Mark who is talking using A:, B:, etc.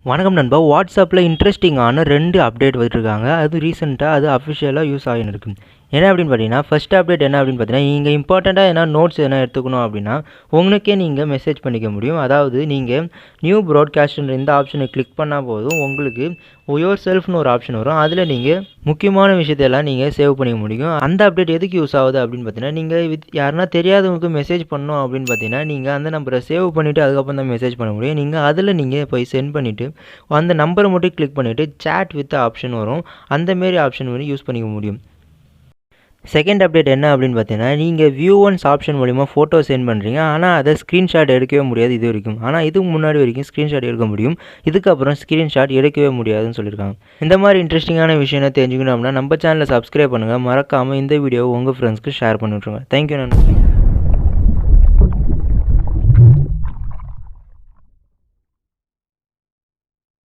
A: வணக்கம் நண்பா. வாட்ஸ்அப்பில் இன்ட்ரெஸ்டிங்கான 2 அப்டேட் விட்டுருக்காங்க. அது ரீசெண்டாக அது அஃபிஷியலாக யூஸ் ஆகின்னு இருக்கு. என்ன அப்படின்னு பார்த்தீங்கன்னா, ஃபர்ஸ்ட் அப்டேட் என்ன அப்படின்னு பார்த்தீங்கன்னா, நீங்கள் இம்பார்ட்டண்ட்டாக எதனா நோட்ஸ் எதனா எடுத்துக்கணும் அப்படின்னா உங்களுக்கே நீங்கள் மெசேஜ் பண்ணிக்க முடியும். அதாவது நீங்கள் நியூ ப்ராட்காஸ்ட்ன்ற இந்த ஆப்ஷனை கிளிக் பண்ணால் போதும், உங்களுக்கு யுவர் செல்ஃப்னு ஒரு ஆப்ஷன் வரும். அதில் நீங்கள் முக்கியமான விஷயத்தையெல்லாம் நீங்கள் சேவ் பண்ணிக்க முடியும். அந்த அப்டேட் எதுக்கு யூஸ் ஆகுது அப்படின்னு பார்த்தீங்கன்னா, நீங்கள் யாருன்னா தெரியாதவங்களுக்கு மெசேஜ் பண்ணணும் அப்படின்னு பார்த்தீங்கன்னா, நீங்கள் அந்த நம்பரை சேவ் பண்ணிவிட்டு அதுக்கப்புறம் தான் மெசேஜ் பண்ண முடியும். அதில் நீங்கள் போய் சென்ட் பண்ணிவிட்டு அந்த நம்பரை மட்டும் கிளிக் பண்ணிவிட்டு சேட் வித் ஆப்ஷன் வரும். அந்தமாரி ஆப்ஷன் வந்து யூஸ் பண்ணிக்க முடியும். செகண்ட் அப்டேட் என்ன அப்படின்னு பார்த்தீங்கன்னா, நீங்கள் வியூ ஒன்ஸ் ஆப்ஷன் மூலிமா ஃபோட்டோ சென்ட் பண்ணுறீங்க. ஆனால் அதை ஸ்க்ரீன்ஷாட் எடுக்கவே முடியாது இது வரைக்கும். ஆனால் இதுக்கு முன்னாடி வரைக்கும் ஸ்க்ரீன்ஷாட் எடுக்க முடியும். இதுக்கப்புறம் ஸ்க்ரீன்ஷாட் எடுக்கவே முடியாதுன்னு சொல்லியிருக்காங்க. இந்த மாதிரி இன்ட்ரெஸ்டிங்கான விஷயம் தெரிஞ்சுக்கணும் அப்படின்னா நம்ம சேனலை சப்ஸ்கிரைப் பண்ணுங்கள். மறக்காமல் இந்த வீடியோவை உங்கள் ஃப்ரெண்ட்ஸ்க்கு ஷேர் பண்ணி விட்ருங்க. தேங்க்யூ நன்றி.